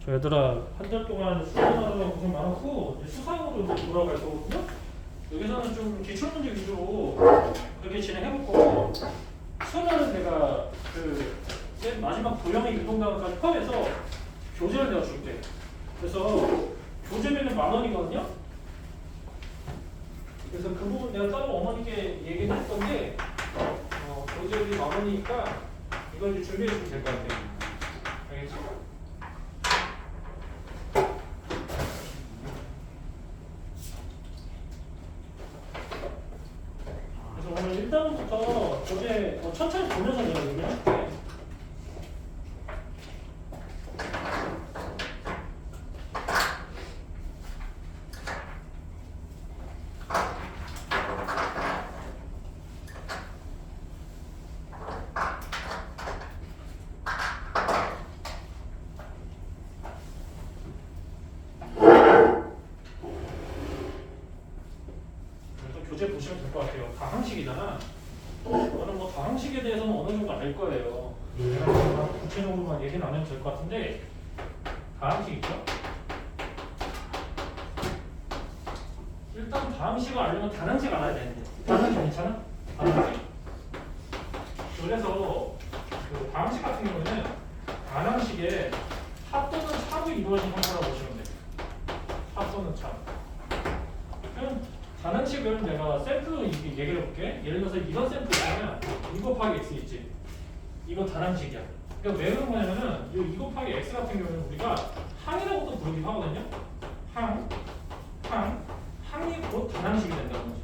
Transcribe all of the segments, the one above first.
저 얘들아 한 달 동안 수련하느라 고생 많았고 이제 수상으로 이제 돌아갈 거거든요. 여기서는 좀 기출문제 위주로 그렇게 진행해볼 거고 수능은 내가 그 맨 마지막 도형의 유동단어까지 포함해서 교재를 내가 줄게. 그래서 교재비는 10,000원이거든요. 그래서 그 부분 내가 따로 어머니께 얘기를 했던 게 교재비 10,000원이니까 이걸 이제 준비해 주면 될 것 같아요. 알겠지? 그래서 오늘 일단부터 교재 천천히 보면서 내가 얘기를 할게. 교재 보시면 될 것 같아요. 다항식이잖아. 너는 뭐 다항식에 대해서는 어느 정도 알 거예요. 내가 구체적으로만 얘기는 안 해도 될 것 같은데 다항식 있죠? 일단 다항식을 알려면 단항식 알아야 되는데 단항식 괜찮아? 단항식? 그래서 그 다항식 같은 경우에는 단항식에 합 또는 차로 이루어진 형태라고 보시면 돼요. 합 또는 차. 그럼 단항식을 내가 샘플로 얘기해 볼게. 예를 들어서 이런 샘플 있으면 2 곱하기 x 있지. 이거 단항식이야. 그러니까 왜 그런 거냐면은 이 2 곱하기 x 같은 경우는 우리가 항이라고도 부르기도 하거든요. 항이 곧 단항식이 된다는 거지.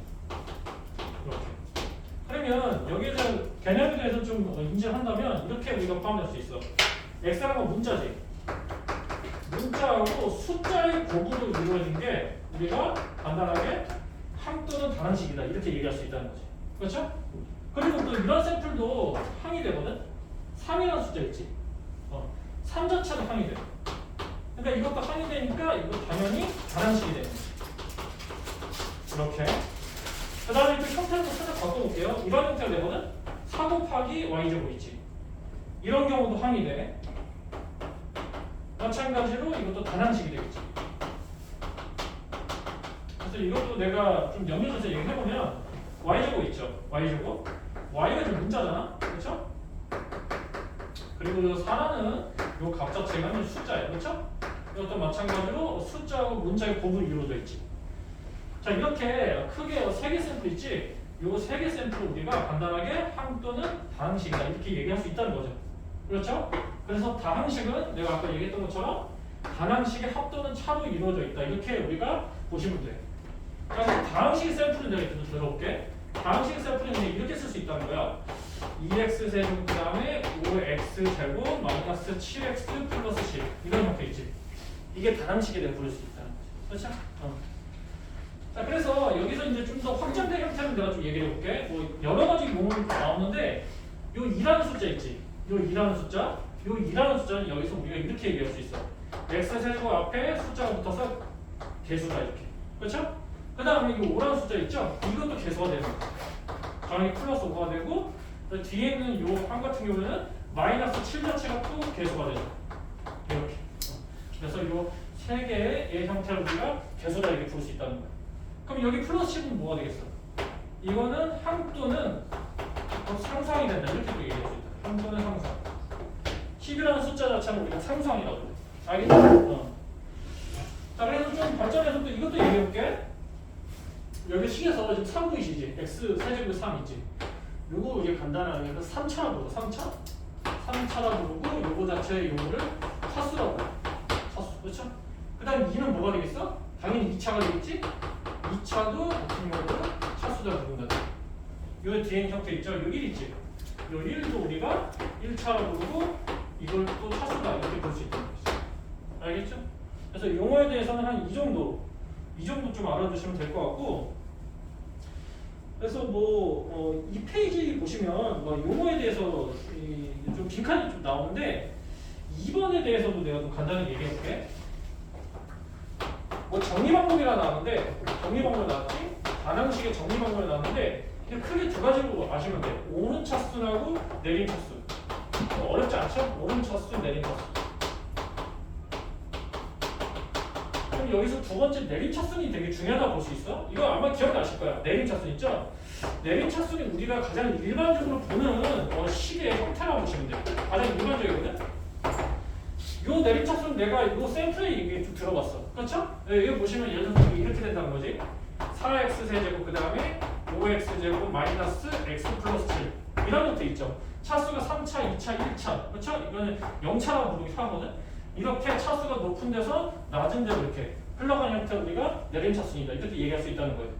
이렇게. 그러면 여기에 대한 개념에 대해서 좀 인지를 한다면 이렇게 우리가 포함할 수 있어. x라는 건 문자지. 문자하고 숫자의 곱으로 이루어진 게 우리가 간단하게 항 또는 단항식이다 이렇게 얘기할 수 있다는 거지. 그렇죠? 그리고 또 이런 샘플도 항이 되거든. 3이라는 숫자 있지. 3 자체도 항이 돼. 그러니까 이것도 항이 되니까 이거 당연히 단항식이 되는 거지. 이렇게. 그 다음에 또 형태를 살짝 바꿔볼게요. 이런 형태가 되거든. 4 곱하기 y제곱 있지. 이런 경우도 항이 돼. 마찬가지로 이것도 단항식이 되겠지. 그래서 이것도 내가 좀 연결해서 얘기해보면 y제곱 있죠. y제곱. y가 좀 문자잖아. 그렇죠? 그리고 이 4라는 이 값 자체가 이제 숫자예요. 그렇죠? 이것도 마찬가지로 숫자하고 문자의 곱으로 이루어져 있지. 자, 이렇게 크게 3개 샘플 있지? 이 3개 샘플을 우리가 간단하게 항 또는 다항식이다 이렇게 얘기할 수 있다는 거죠. 그렇죠? 그래서 다항식은 내가 아까 얘기했던 것처럼 단항식의 합 또는 차로 이루어져 있다 이렇게 우리가 보시면 돼. 그래서 다항식 샘플을 내가 좀 들어볼게. 다항식 샘플은 이렇게 쓸 수 있다는 거야. 2x 세제곱 그 다음에 5x 제곱 마이너스 7x 플러스 10 이런 형태 있지. 이게 단항식에 대해 부를 수 있다는 거지. 그렇죠? 자, 그래서 여기서 이제 좀 더 확장된 형태를 내가 좀 얘기해 볼게. 뭐 여러 가지 용어가 나오는데 요 2라는 숫자 있지. 요 2라는 숫자. 요 2라는 숫자는 여기서 우리가 이렇게 얘기할 수 있어. x 세제곱 앞에 숫자가 붙어서 개수다 이렇게. 그렇죠? 그 다음에 이 5라는 숫자 있죠? 이것도 개수가 되는 거야. 정확히 플러스 5가 되고 뒤에 있는 요 항 같은 경우는 마이너스 7 자체가 또 개수가 되죠. 이렇게. 그래서 요 세 개의 형태를 우리가 개수다 이렇게 부를 수 있다는 거야. 그럼 여기 플러스 10은 뭐가 되겠어? 이거는 항 또는 상수항이 된다 이렇게 또 얘기할 수 있다. 항 또는 상수항. 10이라는 숫자 자체는 우리가 상수항이라고 그래. 알겠죠? 자, 그래서 좀 발전해서 또 이것도 얘기해 볼게. 여기 식에서 지금 3 보이시지? x 세제곱 3 있지? 요거 이게 간단하게 3차라고 부르고 3차? 3차라고 부르고 요거 자체의 용어를 차수라고 부르고 차수. 그렇죠? 그 다음 2는 뭐가 되겠어? 당연히 2차가 되겠지? 2차도 같은 경우는 차수다 부른다. 요 뒤에 있는 형태 있죠? 요 1 있지? 요 1도 우리가 1차라고 부르고 이걸 또 차수다 이렇게 볼 수 있다는 거지. 알겠죠? 그래서 용어에 대해서는 한 이 정도 좀 알아두시면 될 것 같고, 그래서 뭐 이 페이지 보시면 뭐 용어에 대해서 좀 빈칸이 좀 나오는데 2번에 대해서도 내가 좀 간단히 얘기해볼게. 뭐 정리 방법이라 나왔는데 정리 방법 나왔지? 단항식의 정리 방법이 나왔는데 크게 두 가지로 아시면 돼. 오른 차수하고 내린 차수. 어렵지 않죠? 오른 차수, 내린 차수. 그럼 여기서 두 번째 내림차순이 되게 중요하다고 볼 수 있어. 이거 아마 기억나실 거야. 내림차순 있죠? 내림차순이 우리가 가장 일반적으로 보는 식의 형태라고 보시면 돼요. 가장 일반적이거든. 요 내림차순 내가 요 샘플에 이게 좀 들어봤어. 그렇죠? 네, 이거 보시면 예를 들어서 이렇게 된다는 거지. 4x 세제곱 그 다음에 5x 제곱 마이너스 x 플러스 7 이런 형태 있죠. 차수가 3차, 2차, 1차. 그렇죠? 이거는 0차라고 부르기도 하거든. 이렇게 차수가 높은 데서 낮은 데로 이렇게 흘러가는 형태를 우리가 내림차순이다. 이렇게 얘기할 수 있다는 거예요.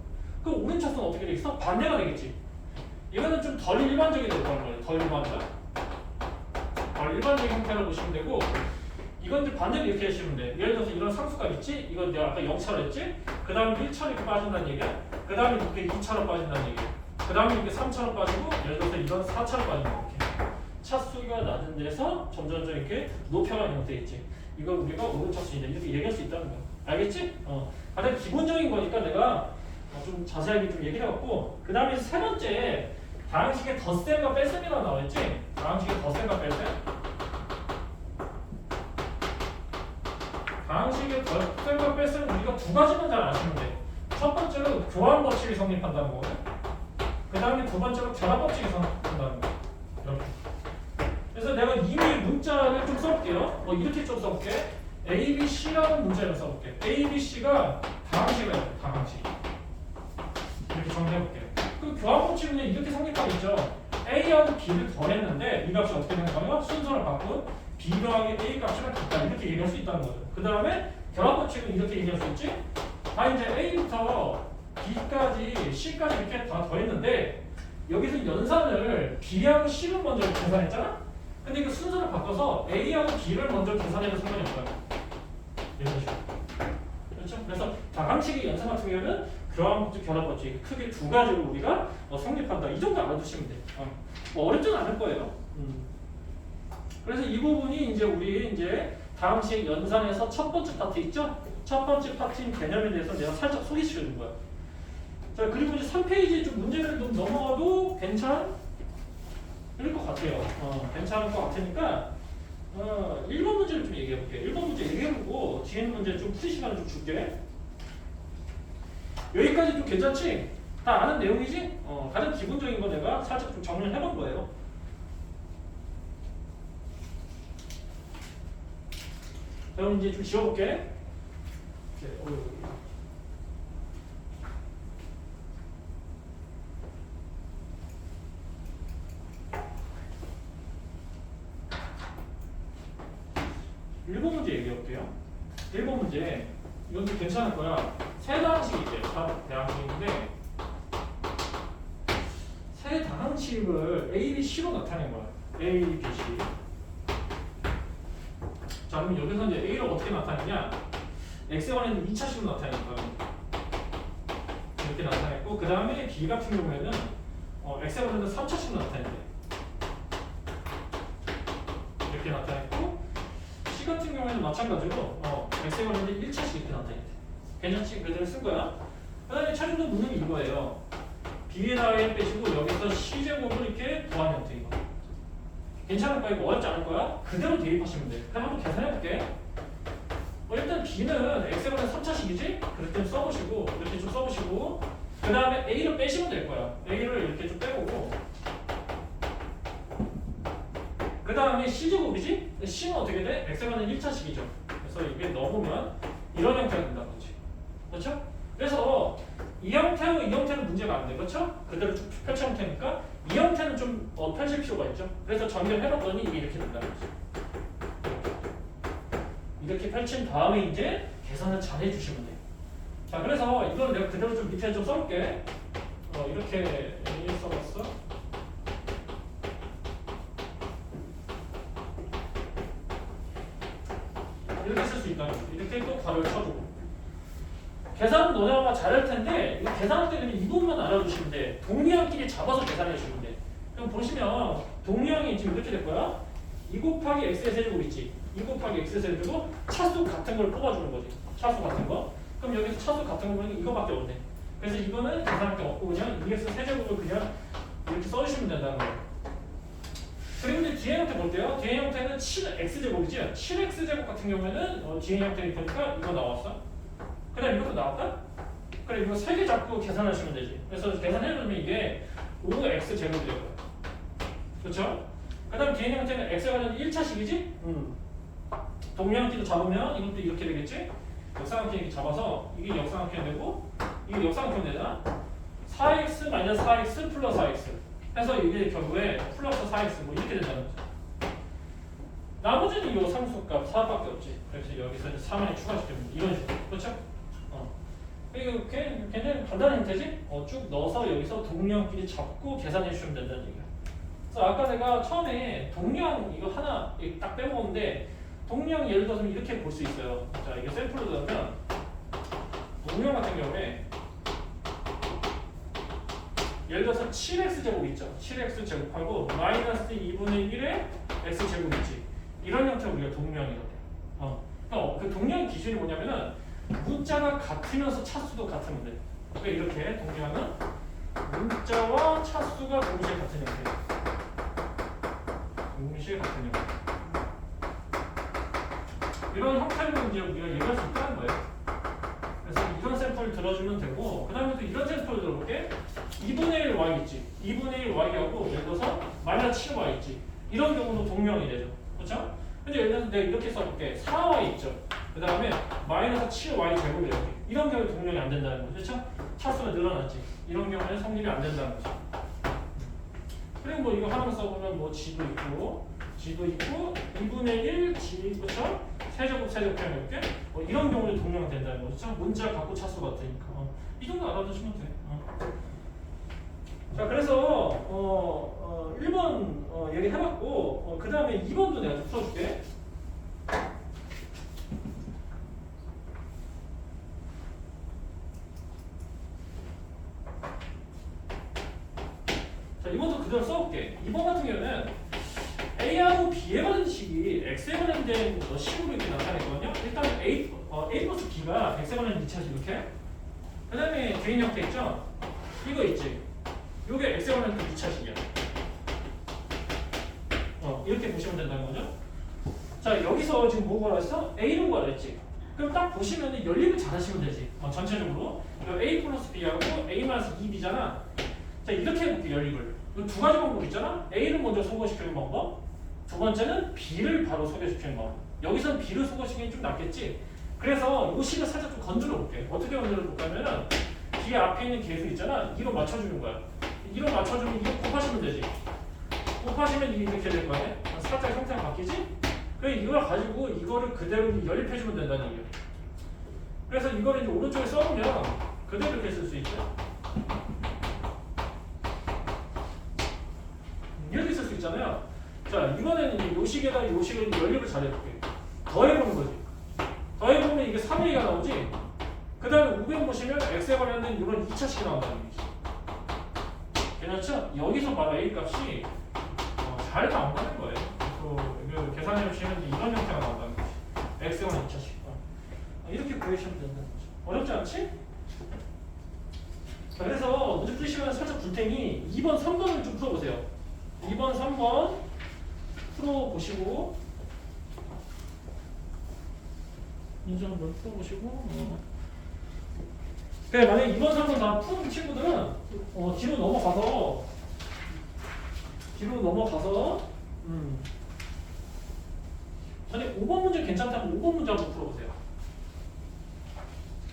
그럼 오름차순은 어떻게 되겠어? 반대가 되겠지. 이거는 좀 덜 일반적이 될 거예요. 덜 일반적. 덜 일반적인 형태를 보시면 되고, 이건 이제 반대로 이렇게 하시면 돼. 예를 들어서 이런 상수값 있지? 이건 내가 아까 0차로 했지? 그 다음에 1차로 이렇게 빠진다는 얘기야. 그 다음에 이렇게 2차로 빠진다는 얘기야. 그 다음에 이렇게 3차로 빠지고, 예를 들어서 이건 4차로 빠진다. 이렇게. 차수가 낮은 데서 점점점 이렇게 높여가는 형태겠지. 이걸 우리가 오름차순이다. 이렇게 얘기할 수 있다는 거야. 알겠지? 가장 기본적인 거니까 내가 좀 자세하게 좀 얘기를 해갖고, 그 다음에 세 번째, 다항식의 덧셈과 뺄셈이라고 나와있지? 다항식의 덧셈과 뺄셈. 다항식의 덧셈과 뺄셈은 우리가 두 가지만 잘 아시면 돼. 첫 번째로 교환 법칙이 성립한다는 거거든. 그 다음에 두 번째로 결합 법칙이 성립한다는 거. 이렇게. 그래서 내가 이미 문자를 좀 써볼게요. 이렇게 좀 써볼게. A, B, C라는 문자를 써볼게. A, B, C가 다항식이에요. 다항식. 이렇게 정리해볼게요. 그 교환 법칙은 이렇게 성립하겠죠. A하고 B를 더했는데 이 값이 어떻게 되는가요? 순서를 바꾼 B 더하기 A 값이랑 같다. 이렇게 얘기할 수 있다는 거죠. 그 다음에 결합 법칙은 이렇게 얘기할 수 있지. 이제 A부터 B까지 C까지 이렇게 다 더했는데 여기서 연산을 B하고 C를 먼저 계산했잖아? 근데 그 순서를 바꿔서 A하고 B를 먼저 계산해도 상관이 없다. 이런 식으로. 그렇죠? 그래서 다항식의 연산 같은 경우에는 교환 법칙, 결합 법칙 크게 두 가지로 우리가 성립한다. 이 정도 알아두시면 돼. 어렵진 않을 거예요. 그래서 이 부분이 이제 우리 이제 다항식 연산에서 첫 번째 파트 있죠? 첫 번째 파트인 개념에 대해서 내가 살짝 소개시켜 준 거야. 자, 그리고 이제 3페이지 좀 문제를 좀 넘어가도 괜찮을 것 같아요. 괜찮을 것 같으니까 1번 문제를 좀 얘기해 볼게. 1번 문제 얘기해보고 뒤에 있는 문제 좀 풀이 시간을 좀 줄게. 여기까지 좀 괜찮지? 다 아는 내용이지? 가장 기본적인 거 내가 살짝 좀 정리를 해본 거예요. 자, 그럼 이제 좀 지워볼게. 네, 1번 문제 얘기해볼게요. 1번 문제 이것도 괜찮을 거야. 세 다항식이지. 대항식인데 세 다항식을 A, B, C로 나타낸 거야. A, B, C. 자, 그럼 여기서 이제 A를 어떻게 나타내냐? X번에는 2차식으로 나타내는 거야. 이렇게 나타냈고, 그 다음에 B 같은 경우에는 X번에는 3차식으로 나타낸대. 이렇게 나타냈고, C 같은 경우에는 마찬가지로 X번에는 1차식 이렇게 나타낸대. 괜찮지? 그대로 쓴 거야. 그 다음에 차림도 문항이 이거예요. B에다가 1 빼시고 여기서 C제곱을 이렇게 더한 형태인 거. 괜찮을 거야? 이거 어렵지 않을 거야? 그대로 대입하시면 돼. 그럼 한번 계산해볼게. 일단 B는 X번에 3차식이지? 그렇게 좀 써보시고 이렇게 좀 써보시고 그 다음에 A를 빼시면 될 거야. A를 이렇게 좀 빼보고 그 다음에 C제곱이지? C는 어떻게 돼? X번은 1차식이죠. 그래서 이게 넣으면 이런 형태가 된다는 거지. 그렇죠? 그래서 이 형태하고 이 형태는 문제가 안 돼. 그렇죠? 그대로 쭉 펼쳐 형태니까 이 형태는 좀 펼칠 필요가 있죠. 그래서 정렬해봤더니 이게 이렇게 된다는 거지. 이렇게 펼친 다음에 이제 계산을 잘 해주시면 돼요. 자, 그래서 이걸 내가 그대로 좀 밑에 좀 써볼게. 이렇게 써봤어. 이렇게 쓸 수 있다는 거지. 이렇게 또 괄호를 쳐주고. 계산은 너네가 잘할 텐데 이거 계산할 때는 이 부분만 알아두시면 돼. 동리항끼리 잡아서 계산해 주시면 돼. 그럼 보시면 동리항이 지금 이렇게 될 거야. 2 곱하기 x의 세제곱 있지. 2 곱하기 x의 세제곱 차수 같은 걸 뽑아주는 거지. 차수 같은 거. 그럼 여기서 차수 같은 거 보면 이거밖에 없네. 그래서 이거는 계산할 게 없고 그냥 2x 세제곱을 그냥 이렇게 써주시면 된다는 거예요. 그리고 이제 뒤에 형태 볼게요. 뒤에 형태는 7x제곱이지. 7x제곱 같은 경우에는 뒤에 형태니까 이거 나왔어. 그다음 이것도 나올까? 그래 이거 3개 잡고 계산하시면 되지. 그래서 계산해보면 이게 5x 제곱이 될 거야. 그렇죠? 그다음 개인 형태는 x에 관련 1차식이지? 동량끼리 잡으면 이것도 이렇게 되겠지? 역삼각형 이렇게 잡아서 이게 역삼각형 되고 이게 역삼각형 되잖아? 4x 마이너스 4x 플러스 4x 해서 이게 결국에 플러스 4x 뭐 이렇게 된다는 거죠. 나머지는 이 상수값 4밖에 없지. 그래서 여기서 4만에 추가시키면 이런 식으로. 그렇죠? 이거 굉장히 간단한 형태지? 쭉 넣어서 여기서 동량끼리 잡고 계산해 주시면 된다는 얘기야. 그래서 아까 내가 처음에 동량 이거 하나 딱 빼먹었는데 동량 예를 들어서 이렇게 볼 수 있어요. 자, 이게 샘플로 들어가면 동량 같은 경우에 예를 들어서 7x 제곱 있죠. 7x 제곱하고 마이너스 2분의 1의 x 제곱 있지. 이런 형태로 우리가 동량이거든. 그 동량 기준이 뭐냐면은 문자가 같으면서 차수도 같으면 돼. 그러니까 이렇게 동량은 문자와 차수가 동시에 같은 형태. 동시에 같은 형태. 이런 형태로 이제 우리가 얘기할 수 있다는 거예요. 그래서 이런 샘플을 들어주면 되고, 그 다음에 또 이런 샘플을 들어볼게. 2분의 1 y 있지. 2분의 1 y하고 예를 들어서 마이너스 7 y 있지. 이런 경우도 동량이 되죠. 그렇죠? 근데 예를 들어서 내가 이렇게 써볼게. 4y 있죠. 그 다음에 마이너스 7y 제곱이 이렇게. 이런 경우에 동량이 안 된다는 거죠. 그렇죠? 차수가 늘어났지. 이런 경우에는 성립이 안 된다는 거죠. 그리고 뭐 이거 하나만 써보면 뭐 g도 있고 2분의 1 g 그렇죠? 세제곱 이렇게 이런 경우에 동量된다는 거죠. 문자 갖고 차수 같으니까 이 정도 알아두시면 돼. 자 그래서 1번 얘기해봤고 그 다음에 2번도 내가 좀 풀어줄게. 자 이번도 그대로 써볼게. 2번 같은 경우는 A하고 B에 관한 식이 X에 관련된 식으로 이렇게 나타냈거든요. 일단 A 플러스 B가 X에 관련 2차식 이렇게. 그 다음에 개인 형태 있죠? 이거 있지? 요게 X에 관련 2차식이야. 이렇게 보시면 된다는 거죠. 자 여기서 지금 뭐가 했어? A는 뭐라 했지? 그럼 딱 보시면 연립을 잘 하시면 되지. 전체적으로 A 플러스 B하고 A 마이너스 2B잖아. 자 이렇게 해볼게 연립을. 두 가지 방법 있잖아. A를 먼저 소거시키는 방법. 두 번째는 B를 바로 소개시키는 방법. 여기서는 B를 소거시키는 게 좀 낫겠지. 그래서 이 식을 살짝 좀 건드려 볼게. 어떻게 건드려 볼까 하면은 B 앞에 있는 계수 있잖아. 2로 맞춰주는 거야. 2로 맞춰주면 이거 곱하시면 되지. 곱하시면 이게 이렇게 될 거야. 살짝 형태가 바뀌지? 그래서 이걸 가지고 이거를 그대로 연립해주면 된다는 얘기야. 그래서 이거를 이제 오른쪽에 써보면 그대로 이렇게 쓸 수 있죠. 이렇게 쓸 수 있잖아요. 자 이번에는 요 식에다 요 식을 연립을 잘 해볼게. 더해보는 거지. 더해보면 이게 3A가 나오지. 그 다음에 우변 보시면 X에 관련된 이런 2차식이 나온다는 얘기지. 괜찮죠? 여기서 바로 A 값이 잘 나온다는 거예요. 그래서 계산해 보시면 이런 형태가 나온다는 거지. X에 관련 2차식. 이렇게 구해주시면 된다는 거죠. 어렵지 않지? 자, 그래서 문제 풀 시간에 살짝 줄 테니 2번, 3번을 좀 풀어보세요. 2번, 3번 풀어보시고 문제 한번 풀어보시고 그래 만약에 2번, 3번 다 푸는 친구들은 뒤로 넘어가서 만약에 5번 문제 괜찮다면 5번 문제 한번 풀어보세요.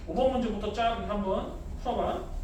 5번 문제부터 쫙 한번 풀어봐.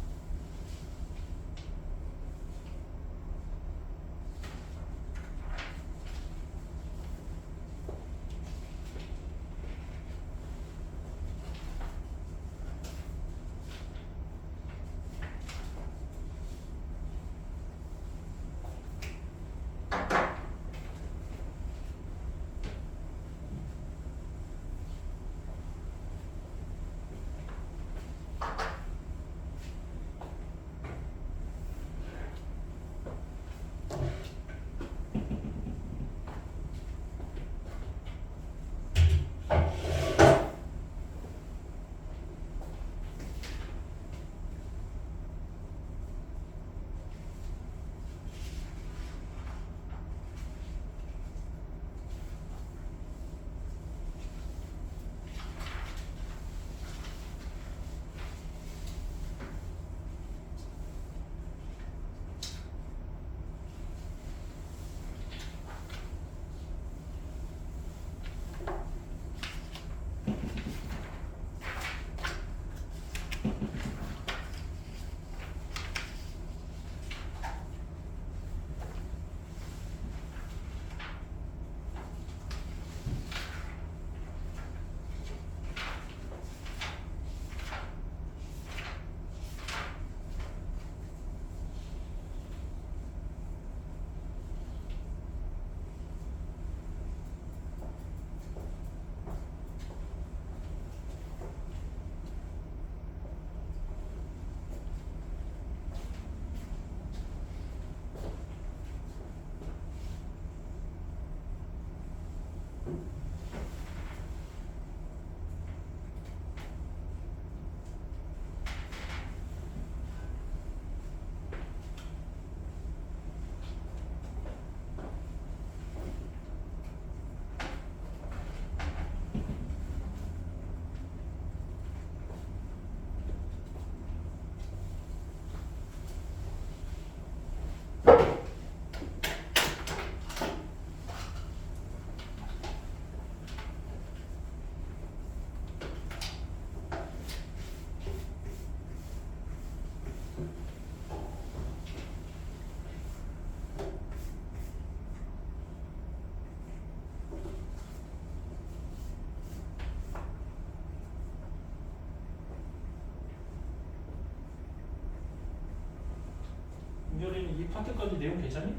이 파트까지 내용 괜찮니?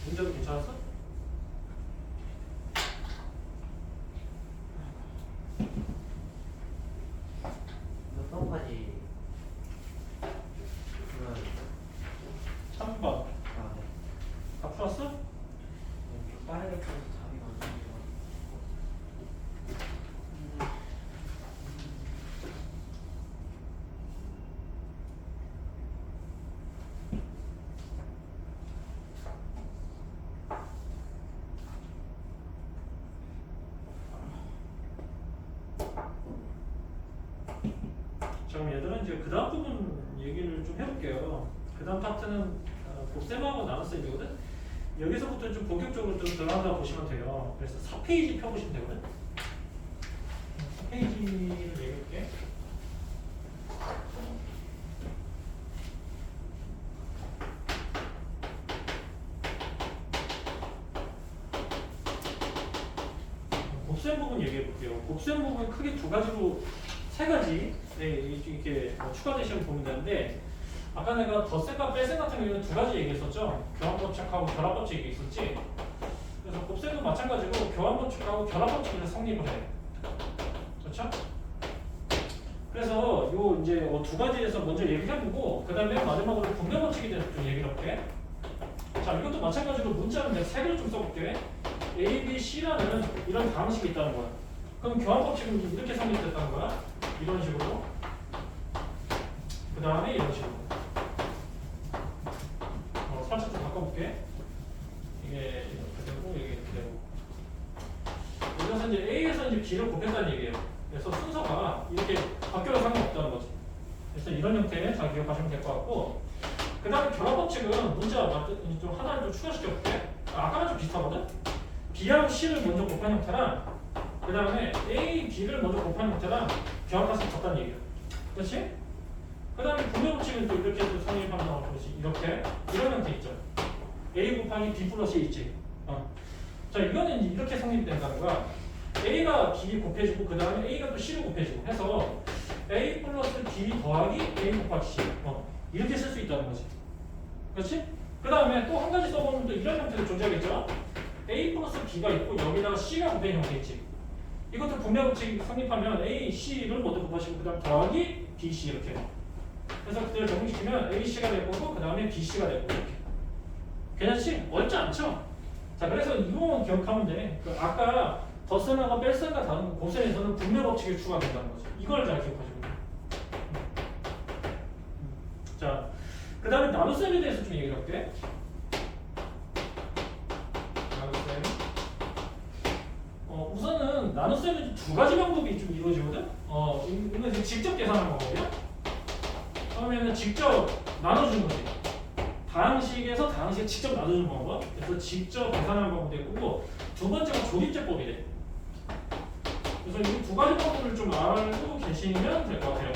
문제도 괜찮았어? 몇 번까지? 3번. 아, 네. 다 풀었어? 좀 빠르게 풀어서 답이 많네요. 자, 그럼 얘들은 이제 그 다음 부분 얘기를 좀 해볼게요. 그 다음 파트는 곱셈하고 나눗셈이거든? 여기서부터 좀 본격적으로 좀 들어간다 보시면 돼요. 그래서 4페이지 펴보시면 되거든? 4페이지를 얘기할게. 곱셈 부분 얘기해 볼게요. 곱셈 부분 크게 두 가지로, 세 가지 이렇게 추가되시면 보면 되는데, 아까 내가 덧셈과 뺄셈 같은 경우는 두 가지 얘기했었죠. 교환법칙하고 결합법칙 얘기했었지. 그래서 곱셈도 마찬가지고 교환법칙하고 결합법칙을 성립을 해. 그렇죠? 그래서 요 이제 두 가지에서 먼저 얘기해보고 그 다음에 마지막으로 분배법칙에 대해서 좀 얘기를 할게. 자, 이것도 마찬가지로 문자는 내가 세 개를 좀 써볼게. A, B, C라는 이런 방식이 있다는 거야. 그럼 교환법칙은 이렇게 성립됐다는 거야. 이런 식으로. 그 다음에 이런 식으로. 살짝 좀 바꿔볼게. 이게 이렇게 되고 이게 이렇게 되고. 여기서 이제 A에서 이제 B를 곱했다는 얘기예요. 그래서 순서가 이렇게 바뀌어도 상관없다는 거지. 그래서 이런 형태 잘 기억하시면 될 것 같고, 그 다음에 결합법칙은 문자 좀 하나를 좀 추가시켜볼게. 아까랑 좀 비슷하거든? B하고 C를 먼저 곱한 형태랑 그 다음에 A, B를 먼저 곱한 형태랑 결합해서 같다는 얘기야. 그렇지? 그 다음에 분배법칙은 또 이렇게 또 성립하면 나올 것이 이렇게 이런 형태 있죠. A 곱하기 B 플러스 C 있지. 자, 이거는 이렇게 성립이 된다는 거야. A가 B 곱해지고 그 다음에 A가 또 C를 곱해지고 해서 A 플러스 B 더하기 A 곱하기 C 이렇게 쓸 수 있다는 거지. 그렇지? 그 다음에 또 한 가지 써보면 또 이런 형태도 존재하겠죠. A 플러스 B가 있고 여기다가 C가 곱된 형태 있지. 이것도 분배법칙이 성립하면 A, C를 먼저 곱하시고 그 다음 더하기 B, C 이렇게. 그래서 그때를 적용시키면 A, C가 될 거고 그 다음에 B, C가 될 거고 이렇게. 괜찮지? 어렵지 않죠? 자, 그래서 이거만 기억하면 돼. 아까 덧셈과 뺄셈과 다른 곱셈에서는 분배법칙이 추가된다는 거죠. 이걸 잘 기억하시면 돼요. 자, 그 다음에 나눗셈에 대해서 좀 얘기를 할게. 나눗셈. 우선은 나눗셈은 두 가지 방법이 좀 이루어지거든. 이건 이제 직접 계산하는 방법이야. 처음에는 직접 나눠주는 거지. 다항식에서 다항식에 직접 나눠주는 방법. 그래서 직접 계산하는 방법이 되고, 두 번째가 조립제법이 돼. 그래서 이 두 가지 방법을 좀 알고 계시면 될 것 같아요.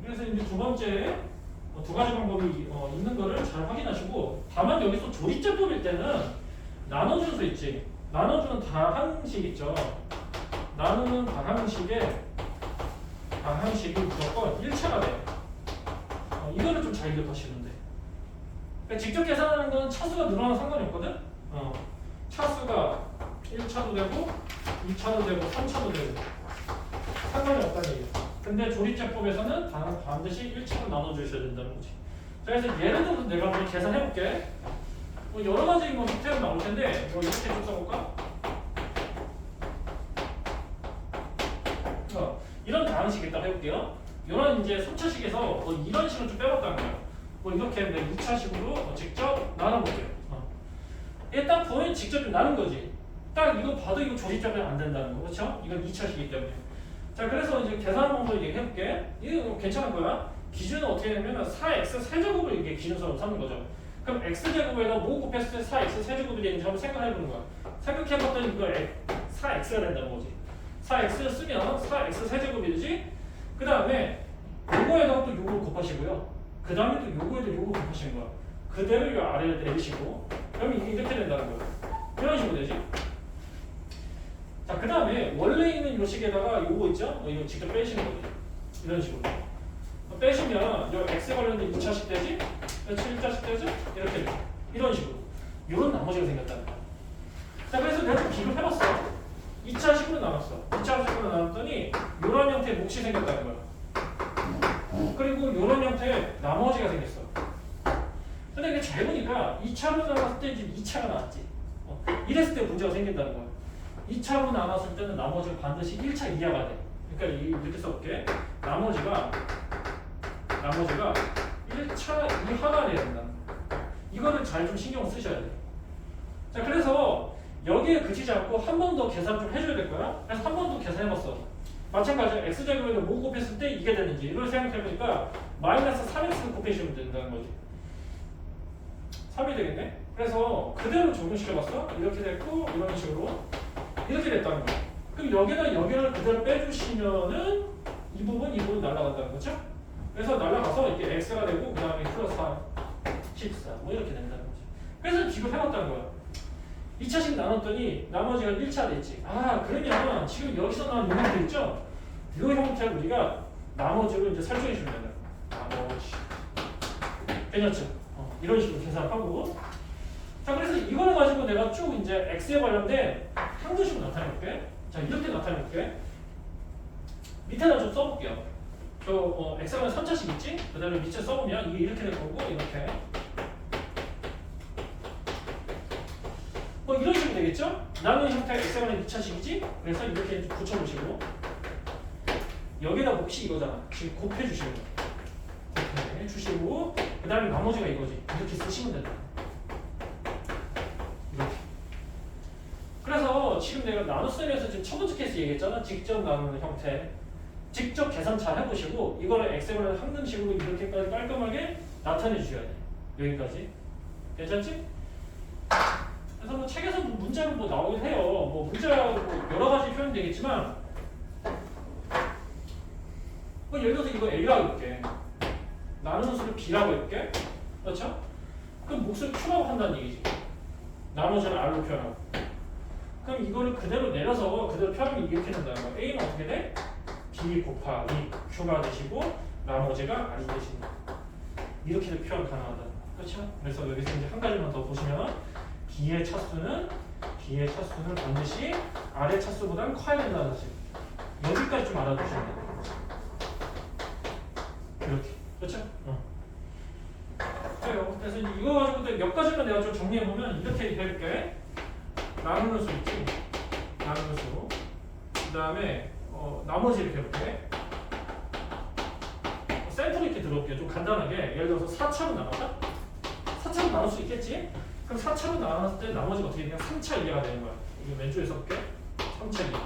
그래서 이제 두 번째 두 가지 방법이 있는 거를 잘 확인하시고, 다만 여기서 조립제법일 때는 나눠주는 수 있지. 나눠주는 다항식 있죠. 나누는 다항식이 무조건 1차가 돼. 이거를 좀 잘 기억하시면 돼. 그러니까 직접 계산하는 건 차수가 늘어나는 상관이 없거든. 차수가 1차도 되고 2차도 되고 3차도 되고 상관이 없다는 얘기야. 근데 조립제법에서는 반드시 1차로 나눠주셔야 된다는 거지. 자, 그래서 예를 들어서 내가 한번 계산해볼게. 여러 가지 형태가 나올 텐데 이렇게 좀 써볼까? 이런 다항식 일단 해볼게요. 이런 이제 3차식에서 이런 식으로 좀 빼봤다는 거예요. 이렇게 2차식으로 직접 나눠볼게요. 일단 보면 직접 나눈 거지. 딱 이거 봐도 이거 조립제법이 안 된다는 거, 그렇죠? 이건 2차식이기 때문에. 자, 그래서 이제 계산 방법 얘기해볼게. 이거 괜찮은 거야. 기준은 어떻게 되냐면 4x 세제곱을 이게 기준으로 삼는 거죠. 그럼 x제곱에다 뭐 곱했을 때 4x 세제곱이 되는지 한번 생각해보는 거야. 생각해봤더니 이거 4x가 된다는 거지. 4x를 쓰면 4x 세제곱이 되지. 그 다음에 요거에다가 또 요걸 곱하시고요. 그 다음에 또 요거에다 요거 곱하시는 거야. 그대로 요 아래를 내리시고, 그러면 이게 이렇게 된다는 거예요. 이런 식으로 되지. 자, 그 다음에 원래 있는 요 식에다가 요거 있죠? 이거 직접 빼시는 거죠. 이런 식으로. 빼시면 요 x 관련된 2차식 되지? 1차식 되지? 이렇게 돼. 이런 식으로 이런 나머지가 생겼다는 거야. 자, 그래서 내가 좀 비교를 해봤어. 2차식으로 나눴어. 2차식으로 나눴더니 이런 형태의 몫이 생겼다는 거야. 그리고 이런 형태의 나머지가 생겼어. 근데 이게 잘 보니까 2차로 나눴을 때 이제 2차가 나왔지. 이랬을 때 문제가 생긴다는 거야. 2차로 나눴을 때는 나머지가 반드시 1차 이하가 돼. 그러니까 이렇게 써볼게. 나머지가 1차 이하가 돼야 된다. 이거를 잘 좀 신경 쓰셔야 돼. 자, 그래서 여기에 그치지 않고 한 번 더 계산 좀 해줘야 될 거야. 그래서 한 번 더 계산해봤어. 마찬가지로 x제곱에다 뭐 곱했을 때 이게 되는지 이걸 생각해보니까 마이너스 3x 곱해주면 된다는 거지. 3이 되겠네? 그래서 그대로 적용시켜봤어. 이렇게 됐고 이런 식으로 이렇게 됐다는 거야. 그럼 여기다 여기를 그대로 빼주시면은 이 부분 날아간다는 거죠? 그래서 날아가서 이게 x가 되고 그 다음에 플러스 4, 14 뭐 이렇게 된다는 거죠. 그래서 비교를 해봤다는 거야. 2차씩 나눴더니 나머지가 1차 됐지. 아, 그러면 지금 여기서 나온 이 형태 있죠? 이 형태를 우리가 나머지로 이제 설정해 주면 된다. 나머지. 괜찮죠? 이런 식으로 계산하고. 자, 그래서 이걸 가지고 내가 쭉 이제 x에 관련된 항등식으로 나타내볼게. 자, 이렇게 나타내볼게. 밑에다 좀 써볼게요. x가 3차식 있지? 그 다음에 밑에 써보면 이게 이렇게 될 거고, 이렇게. 이런 식으로 되겠죠? 나누는 형태가 x가 2차식이지? 그래서 이렇게 붙여보시고. 여기다 몫이 이거잖아. 지금 곱해주시고. 곱해주시고. 그 다음에 나머지가 이거지. 이렇게 쓰시면 된다. 이렇게. 그래서 지금 내가 나눗셈에서 지금 첫 번째 케이스 얘기했잖아. 직접 나누는 형태. 직접 계산 잘 해보시고 이거를 x를 항등식으로 이렇게까지 깔끔하게 나타내 주셔야 돼. 여기까지. 괜찮지? 그래서 뭐 책에서 문자로 뭐 나오긴 해요. 뭐 문자 뭐 여러 가지 표현 되겠지만 뭐 예를 들어서 이거 A라고 해볼게. 나누는 수를 B라고 해볼게. 그렇죠? 그럼 몫을 Q라고 한다는 얘기지. 나머지를 R로 표현하고. 그럼 이거를 그대로 내려서 그대로 표현하면 이렇게 된다는 거야. A는 어떻게 돼? B 곱하기 Q가 되시고 나머지가 R이 되신다. 이렇게 표현 가능하다. 그렇죠? 그래서 여기서 이제 한 가지만 더 보시면 B의 차수는 반드시 R의 차수보다는 커야 된다는 뜻이에요. 여기까지 좀 알아두시면 돼요. 이렇게. 그렇죠? 그래요. 그래서 이거 가지고 몇 가지만 내가 좀 정리해보면 이렇게 해볼게. 나누는 수 있지? 나누는 수. 그 다음에 나머지 이렇게 해볼게. 셀프로 이렇게 들어올게요. 좀 간단하게. 예를 들어서 4차로 나눠서 4차로 나눌 수 있겠지? 그럼 4차로 나눴을 때 나머지가 어떻게 되냐? 3차 이하가 되는 거야. 이거 왼쪽에 써볼게. 3차 이하.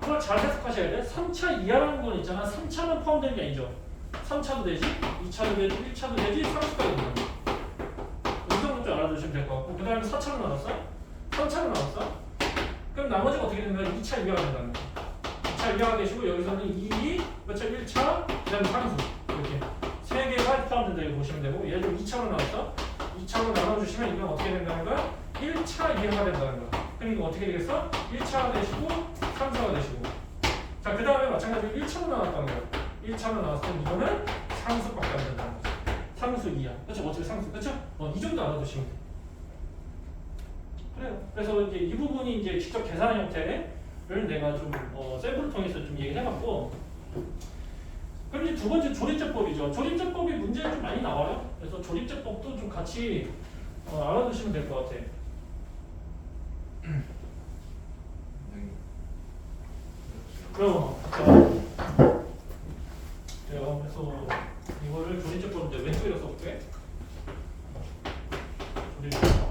그걸 잘 해석하셔야 돼. 3차 이하라는 건 있잖아. 3차만 포함되는 게 아니죠. 3차도 되지, 2차도 되지, 1차도 되지, 3차까지 되는 거야. 이 정도 좀 알아두시면 될 것 같고. 그 다음에 4차로 나눴어? 3차로 나눴어? 그럼 나머지가 어떻게 되는 거야? 2차 이하가 된다는 거야. 2차 이하가 되시고 여기서는 2, 그렇죠? 1차, 그 다음에 상수. 이렇게. 3개가 포함된다 이렇게 보시면 되고 얘를 좀 2차로 나눴어? 2차로 나눠주시면 이건 어떻게 된다는 거야? 1차 이하가 된다는 거야. 그럼 이거 어떻게 되겠어? 1차가 되시고 3차가 되시고. 자, 그 다음에 마찬가지로 1차로 나눴다는 거야. 1차로 나왔을 때 이거는 상수밖에 안 된다는 거죠. 상수 이하. 그렇죠? 어차피 상수. 그렇죠? 이 정도 알아두시면 돼. 그래요. 그래서 이제 이 부분이 이제 직접 계산 형태를 내가 좀 셀프를 통해서 좀 얘기해봤고. 그럼 이제 두 번째 조립제법이죠. 조립제법이 문제가 좀 많이 나와요. 그래서 조립제법도 좀 같이 알아두시면 될 것 같아. 그래서 그래서 이거를 조립제법 이제 왼쪽에 써볼게. 조립제법.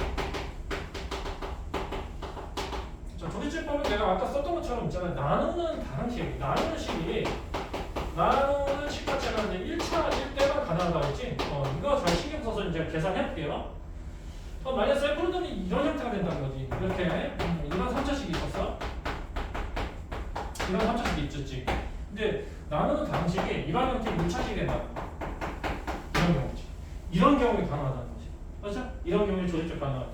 자, 조립제법은 내가 아까 썼던 것처럼 있잖아요. 나누는 방식, 나누는 식이 나누는 식 자체가 이제 1차 1대가 가능하다고 했지. 이거 잘 신경 써서 이제 계산해볼게요. 만약 셀프로드는 이런 형태가 된다는 거지. 이렇게 이런 3차식이 있었어. 이런 3차식이 있었지. 근데 나누는 방식이 이런 형태의 1차식이 된다. 이런 경우지. 이런 경우에 가능하다는 거지. 그렇죠? 이런 경우에 조립제법 가능하다.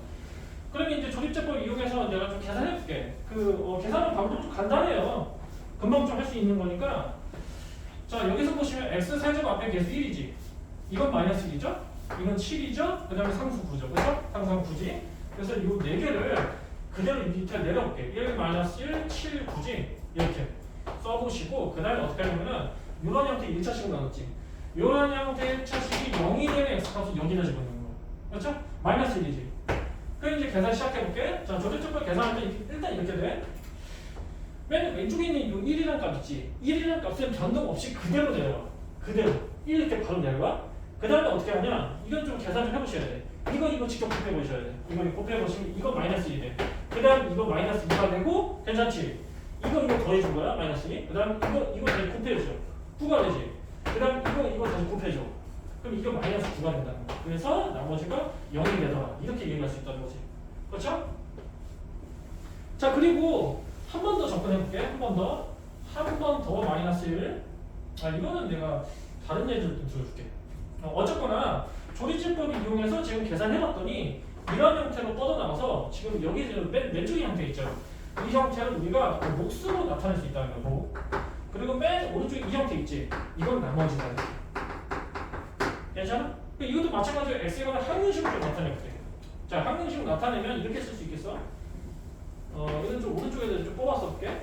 그러면 이제 조립제법 이용해서 내가 좀 계산해볼게. 계산하는 방법도 좀 간단해요. 금방 좀 할 수 있는 거니까. 자 여기서 보시면 x 세제곱 앞에 계수 1이지. 이건 마이너스 1이죠. 이건 7이죠. 그 다음에 상수 9죠. 그죠? 항상 9지. 그래서 이 4개를 그대로 밑에 내려볼게. 1, 마이너스 1, 7, 9지. 이렇게 써보시고 그 다음에 어떻게 하냐면은 이런 형태 1차식으로 나눴지. 이런 형태의 1차식이 0이 되는 x값을 여기다 집어넣는 거. 그렇죠? 마이너스 1이지. 그럼 이제 계산 시작해볼게. 자, 조제점을 계산할 때 일단 이렇게 돼. 맨 왼쪽에 있는 이 1이라는 값 있지. 1이라는 값은 변동 없이 그대로 내려와. 그대로. 1 이렇게 바로 내려와. 그 다음에 어떻게 하냐? 이건 좀 계산 좀 해보셔야 돼. 이거 직접 곱해보셔야 돼. 이거 곱해보시면 이거 마이너스 1이 돼. 그 다음 이거 마이너스 2가 되고 괜찮지? 이거 더해준 거야 마이너스 2. 그 다음 이거 다시 곱해줘. 9가 되지. 그 다음 이거 다시 곱해줘. 그럼 이거 마이너스 9가 된다는 거야. 그래서 나머지가 0이 되더라. 이렇게 얘기할 수 있다는 거지. 그렇죠? 자 그리고 한 번 더 접근해볼게. 한 번 더 마이너스 1. 아 이거는 내가 다른 예를 좀 들어줄게. 어쨌거나 조리집법을 이용해서 지금 계산해봤더니 이런 형태로 뻗어나가서 지금 여기 맨 왼쪽에 형태 있죠. 이 형태를 우리가 몫으로 나타낼 수 있다는 거고, 그리고 맨 오른쪽에 이 형태 있지. 이건 나머지다. 괜찮아? 이것도 마찬가지로 x에 관한 항등식으로 나타내볼게. 자, 항등식으로 나타내면 이렇게 쓸 수 있겠어? 이건 좀 오른쪽에 좀 뽑아서 볼게.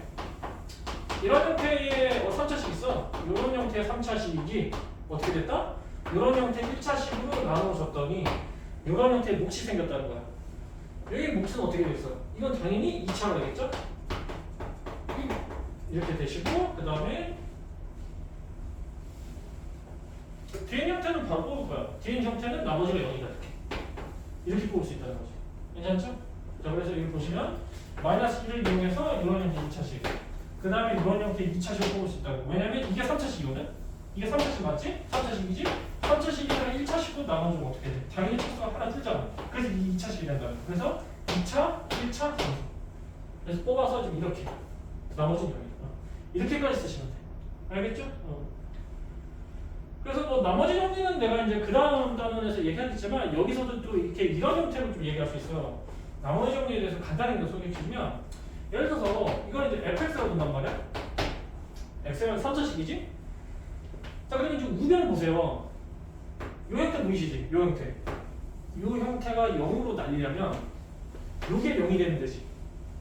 이런 형태의 3차식 있어. 이런 형태의 3차식이 어떻게 됐다? 이런 형태의 1차식으로 나눠줬더니 이런 형태의 몫이 생겼다는 거야. 여기 몫은 어떻게 됐어? 이건 당연히 2차로 되겠죠? 이렇게 되시고 그 다음에 뒤에 형태는 바로 뽑을 거야. 뒤에 형태는 나머지가 0이다 이렇게 뽑을 수 있다는 거지. 괜찮죠? 자 그래서 여기 보시면 마이너스 1을 이용해서 이런 형태 2차식, 그 다음에 이런 형태 2차식을 뽑을 수 있다고. 왜냐면 이게 3차식이거든? 이게 3차식 맞지? 3차식이지? 3차식이랑 1차식도 나눠주면 어떻게 돼? 당연히 차수가 하나 줄잖아. 그래서 이 2차식이 된다는 거야. 그래서 2차, 1차, 상수. 그래서 뽑아서 좀 이렇게 나머지는 0이야. 이렇게까지 쓰시면 돼. 알겠죠? 그래서 뭐 나머지 정리는 내가 이제 그 다음 단원에서 얘기하겠지만 여기서도 또 이렇게 이런 형태로 좀 얘기할 수 있어. 나머지 정리에 대해서 간단하게 소개해주면, 예를 들어서 이걸 이제 fx라고 둔단 말이야. x는 3차식이지? 자 그러면 이제 우변을 보세요. 요 형태 보이시지? 요 형태. 요 형태가 0으로 날리려면 요게 0이 되는 데지.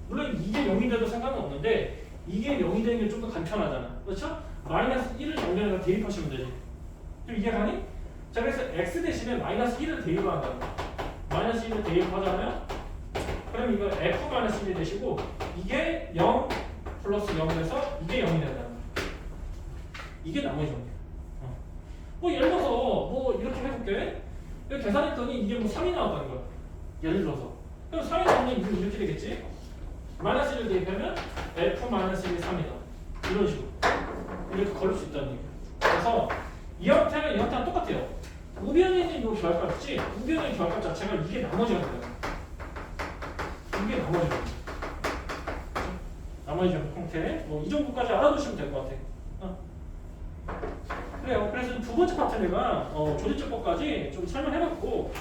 물론 이게 0이 돼도 상관은 없는데 이게 0이 되는 게 좀 더 간편하잖아. 그렇죠? 마이너스 1을 정면에다 대입하시면 되지. 좀 이해 가니? 자 그래서 x 대신에 마이너스 1을 대입한다. 마이너스 1을 대입하자면 그럼 이거 f-1이 되시고 이게 0 플러스 0에서 이게 0이 된다. 이게 나머지 정리야. 뭐 예를 들어서 뭐 이렇게 해볼게. 이렇게 계산했더니 이게 뭐 3이 나왔다는 거야. 예를 들어서. 그럼 3이 나오면 이렇게 되겠지. 마이너스 1을 대입하면 f-1이 3이다. 이런 식으로. 이렇게 걸을 수 있다는 얘기야. 그래서 이 형태는 이 형태랑 똑같아요. 우변에 있는 이 결합값 있지? 우변에 있는 결합값 자체가 이게 나머지가 돼요. 이게 나머지가 돼요. 나머지 형태. 뭐 이 정도까지 알아두시면 될 것 같아. 그래요. 그래서 두 번째 파트 내가 조리제법까지 좀 설명해봤고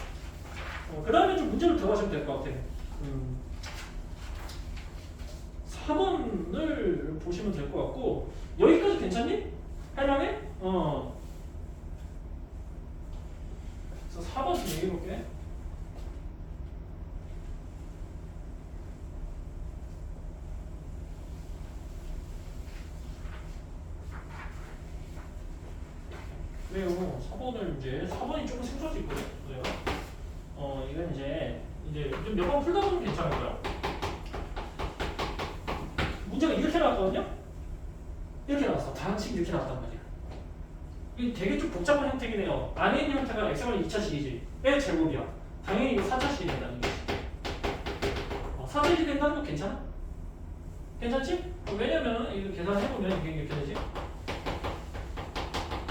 그 다음에 좀 문제를 들어가시면 될 것 같아. 4번을 보시면 될 것 같고 여기까지 괜찮니? 할만해? 그래서 4번 좀 얘기해볼게. 그래요. 4번을 이제 4번이 조금 생소할 수 있거든. 그래요. 이건 이제 좀 몇 번 풀다 보면 괜찮을 거야. 문제가 이렇게 나왔거든요. 이렇게 나왔어. 다항식 이렇게 나왔단 말이야. 이게 되게 좀 복잡한 형태긴 해요. 안에 있는 형태가 x가 2차식이지. 의 제곱이야. 당연히 이거 4차식이 된다는 거지. 4차식이 된다는 거 괜찮아? 괜찮지? 왜냐면 이거 계산해보면 이게 이렇게 되지.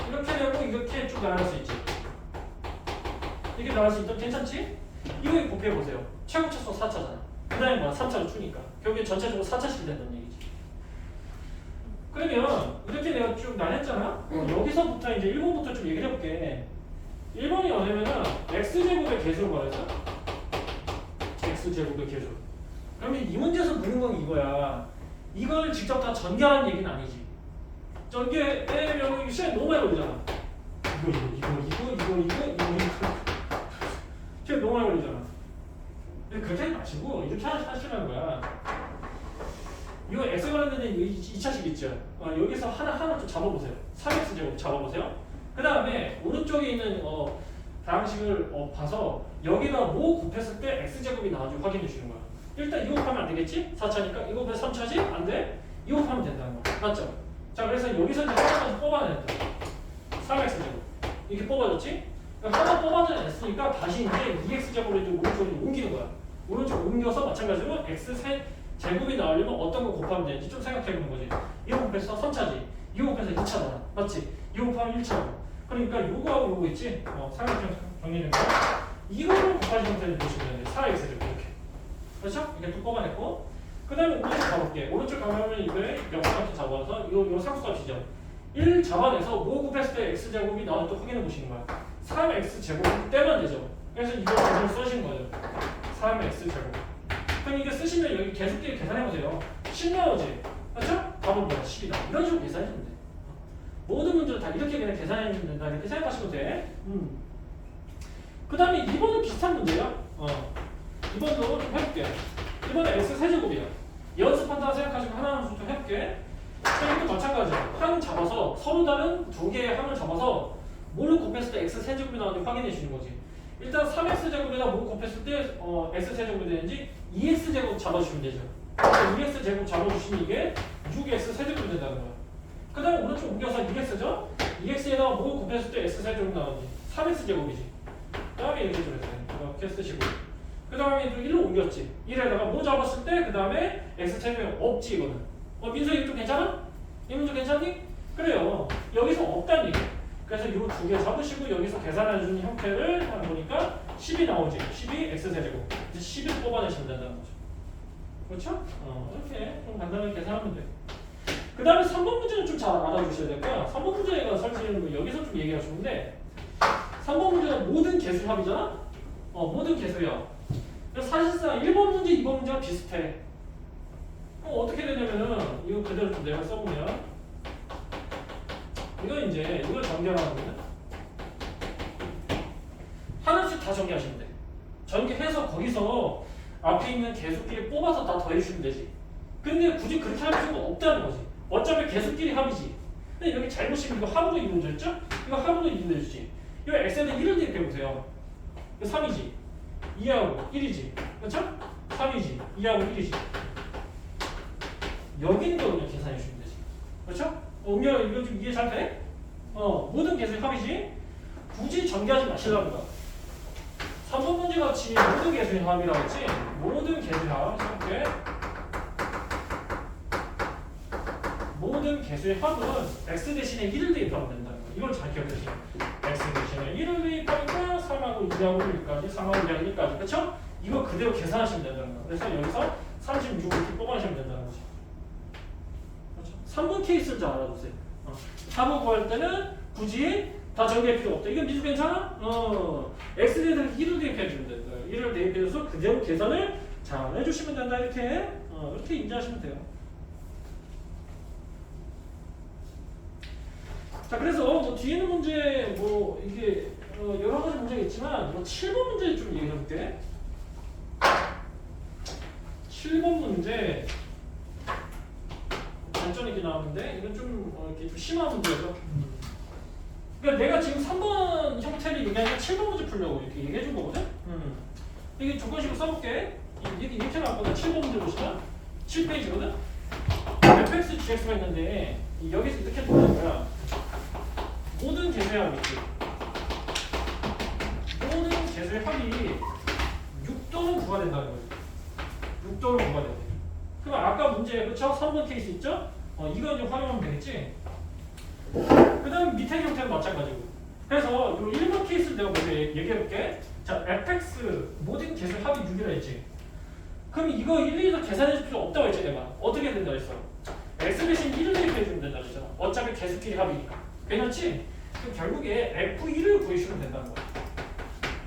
이렇게 되고 이렇게 쭉 나갈 수 있지. 이렇게 나갈 수 있다. 괜찮지? 이거 곱해보세요. 최고 차수 4차잖아. 그 다음에 뭐야? 3차로 추니까. 결국에 전체적으로 4차식이 된다는 얘기지. 그러면 이렇게 내가 쭉 나눴잖아? 여기서부터 이제 1번부터 좀 얘기를 해볼게. 1번이 뭐냐면은 x제곱의 계수를 말해서 x제곱의 계수. 그러면 이 문제에서 묻는 건 이거야. 이걸 직접 다 전개하는 얘기는 아니지. 전개 여기 시간이 너무 많이 걸리잖아. 이거 시간이 너무 많이 걸리잖아. 근데 그렇게 하지 마시고 이렇게 하시라는 거야. 이거 x 관련된 2차식 있죠. 여기서 하나 좀 잡아보세요. 3x 제곱 잡아보세요. 그 다음에 오른쪽에 있는 다항식을 봐서 여기다 뭐 곱했을 때 x 제곱이 나온지 확인해 주는 거야. 일단 이거 곱하면 안 되겠지? 4차니까 이거 곱해서 3차지? 안 돼? 이거 곱하면 된다는 거 맞죠? 자 그래서 여기서 이제 하나만 뽑아낸다. 3x 제곱 이렇게 뽑아줬지? 하나 뽑아냈으니까 다시 이제 2x 제곱을 이제 오른쪽으로 옮기는 거야. 오른쪽 옮겨서 마찬가지로 x 제곱이 나오려면 어떤 거 곱하면 되는지 좀 생각해보는 거지. 이거 곱해서 3차지. 이거 곱해서 2차잖아. 맞지? 이거 곱하면 1차고. 그러니까 요거하고 요거 있지? 삼각형 정리된 거. 이거를 곱하신 형태를 보시면 돼. 4x 제곱 이렇게. 그렇죠? 이렇게 또 뽑아냈고. 그 다음에 오른쪽 가볼게. 오른쪽 가면 이거에 역수값 잡아서 요 상수값이죠. 1 잡아내서 뭐 곱했을 때 x제곱이 나오는지 또 확인해 보시는 거야. 3x제곱 떼면 되죠. 그래서 이걸 그대로 쓰신 거예요. 3x제곱. 그럼 이게 쓰시면 여기 계속끼리 계산해보세요. 10 나오지? 맞죠? 답은 뭐야? 10이다. 이런 식으로 계산해주면 돼. 모든 문제를 다 이렇게 그냥 계산해주면 된다. 이렇게 생각하시면 돼. 그 다음에 2번은 비슷한 문제야. 2번도 좀 해볼게. 이번에 x 세제곱이야. 연습한다고 생각하시고 하나하나 좀 해볼게. 이것도 마찬가지야. 항 잡아서 서로 다른 두 개의 항을 잡아서 뭘로 곱했을 때 x 세제곱이 나오는지 확인해 주는 거지. 일단 3x 제곱에다 뭐 곱했을 때 x 세제곱이 되는지 2x 제곱 잡아주시면 되죠. 2x 제곱 잡아주시면 이게 6x 세제곱이 된다는 거야. 그 다음에 오른쪽 옮겨서 2x죠? 2x에다가 뭐 곱했을 때 x 세제곱 나오는지 3x 제곱이지. 그 다음에 이렇게 좀 했어요. 이렇게 쓰시고. 그 다음에 또 1로 옮겼지. 1에다가 뭐 잡았을 때 그 다음에 x 세제곱이 없지 이거는. 민서 이거 좀 괜찮아? 이 문제 괜찮니? 그래요. 여기서 없다는 얘기야. 그래서 이 두 개 잡으시고 여기서 계산해주는 형태를 보니까 10이 나오지. 12 x세제곱. 이제 10을 뽑아내시면 된다는 거죠. 그렇죠? 이렇게 좀 간단하게 계산하면 돼. 그 다음에 3번 문제는 좀 잘 알아주셔야 될 거야. 3번 문제가 설치는 거 여기서 좀 얘기가 좋은데 3번 문제는 모든 개수 합이잖아? 모든 개수야. 그래서 사실상 1번 문제, 2번 문제가 비슷해. 그럼 어떻게 되냐면은 이거 그대로 좀 내가 써보면 이거 이제 이걸 전개하는 거거든. 하나씩 다 전개하시면 돼. 전개해서 거기서 앞에 있는 개수끼리 뽑아서 다 더해주시면 되지. 근데 굳이 그렇게 할 필요가 없다는 거지. 어차피 개수끼리 합이지. 근데 여기 잘못이면 이거 합으로 이루어졌죠? 이거 합으로 이루어지지. 이거 x에다 1을 대입해보세요. 이거 3이지. 2하고 1이지. 그렇죠? 3이지. 2하고 1이지. 여기 있는 거 그냥 계산해주시면 되지. 그렇죠? 이거 좀 이해 잘 돼? 모든 개수의 합이지. 굳이 전개하지 마시라는 거야. 3번 문제 같이 모든 개수의 합이라고 했지. 모든 개수의 합. 이렇게 모든 개수의 합은 x 대신에 1을 대입하면 된다는 거야. 이걸 잘 기억해주세요. x 대신에 1을 대입하니까 3하고 2하고 1까지, 3하고 2하고 1까지. 그렇죠? 이거 그대로 계산하시면 된다는 거야. 그래서 여기서 36 이렇게 뽑아내시면 된다는 거지. 3번 케이스를 잘 알아두세요. 합을 구할 때는 굳이 다 전개할 필요 없다. 이건 미수 괜찮아? x에 대해서 1을 대입해주면 된다. 1을 대입해서 그대로 계산을 잘 해주시면 된다. 이렇게 이렇게 인지하시면 돼요. 자, 그래서 뭐 뒤에 있는 문제 뭐 이게 여러 가지 문제가 있지만 7번 문제 좀 얘기해 볼게. 7번 문제 단점 있게 나왔는데 이건 좀 이렇게 좀 심한 문제죠. 그러니까 내가 지금 3번 형태를 얘기하니까 7번 문제 풀려고 이렇게 얘기해 준 거거든. 이게 조건식으로 써볼게. 이렇게 나왔거든. 7번 문제 보시면 7페이지거든. fx, gx가 있는데 여기서 이렇게 보는 거야. 모든 개수의 합이 있지. 모든 개수의 합이 6도는 구가 된다는 거지. 6도는 구가 된대. 그럼 아까 문제 그쵸? 3번 케이스 있죠? 이거 이제 활용하면 되겠지? 그 다음 밑에 형태는 마찬가지고. 그래서 이 1번 케이스를 내가 먼저 얘기해볼게. 자, fx 모든 개수의 합이 6이라 했지. 그럼 이거 일일이 계산해줄 필요 없다고 했지 내가. 어떻게 된다 했어? x 대신 1을 대입해주면 된다 그랬잖아. 어차피 개수끼리 합이니까. 괜찮지? 그럼 결국에 f1을 구해주시면 된다는 거야.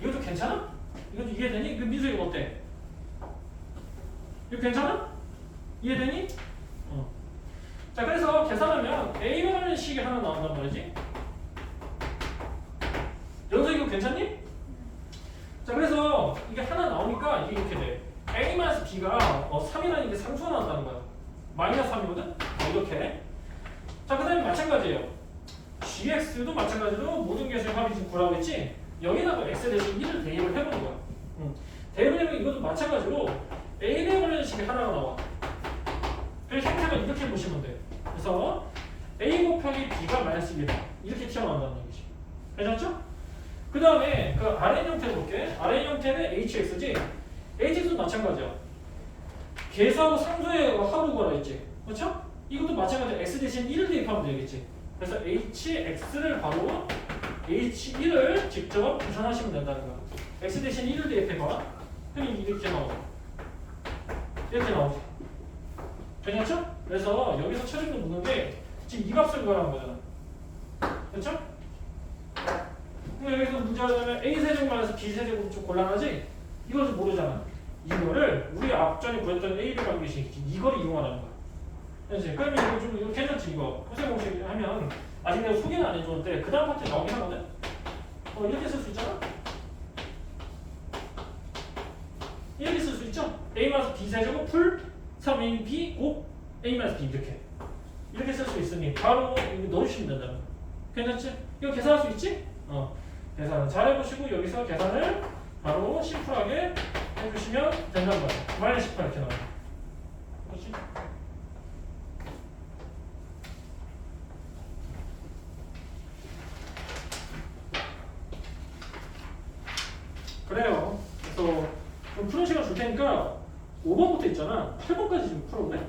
이것도 괜찮아? 이것도 이해되니? 그 민수 이거 어때? 이거 괜찮아? 이해되니? 자, 그래서 계산하면 A라는 식이 하나 나온단 말이지. 여기서 이거 괜찮니? 자, 그래서 이게 하나 나오니까 이게 이렇게 돼. A-B가 3이라는 게 상수가 나왔다는 거야. 마이너스 3이거든? 이렇게. 자, 그 다음에 마찬가지예요. gx도 마찬가지로 모든 개수의 합이 지금 9라고 했지? 여기다가 x 대신 1을 대입을 해보는 거야. 대입을 해보면 이것도 마찬가지로 A에 관련된 식이 하나가 나와. 그래서 형태가 이렇게 보시면 돼. 그래서 A 곱하기 B가 마이너스 1이다. 이렇게 튀어나온다는 얘기지. 괜찮죠? 그 다음에 그 Rn 형태 볼게. Rn 형태는 HX지? HX도 마찬가지야. 계수하고 상수의 합을 구하라 했지. 그렇죠? 이것도 마찬가지로 x 대신 1을 대입하면 되겠지. 그래서 hx를 바로 h1을 직접 계산하시면 된다는 거야. x 대신 1을 대입해봐. 그럼 이렇게 나오죠. 이렇게 나오죠. 괜찮죠? 그래서 여기서 처리를 묻는 게 지금 이 값을 구하라는 거잖아. 그렇죠? 그럼 여기서 문제가 되면 a세제곱 마이너스 b세제곱 좀 곤란하지? 이걸 좀 모르잖아. 이거를 우리 앞전에 구했던 a, b 관계식 이걸 이용하라는 거야. 그렇지? 그러면 이거 좀 이거 괜찮지? 이거 코세 공식 하면 아직 내가 소개는 안 해줬는데 그 다음 파트에 나오긴 하거든? 이렇게 쓸 수 있잖아? 이렇게 쓸 수 있죠? a-b 세제곱 풀 3ab 곱 a-b 이렇게 쓸 수 있으니 바로 이거 넣으시면 된다는 거야. 괜찮지? 이거 계산할 수 있지? 계산 잘 해보시고 여기서 계산을 바로 심플하게 해주시면 된단 말이야. 마이너스 18 이렇게 나와요. 그렇지? 그래요. 그래서 좀 푸는 시간 줄 테니까 5번부터 있잖아. 8번까지 좀 풀어볼래?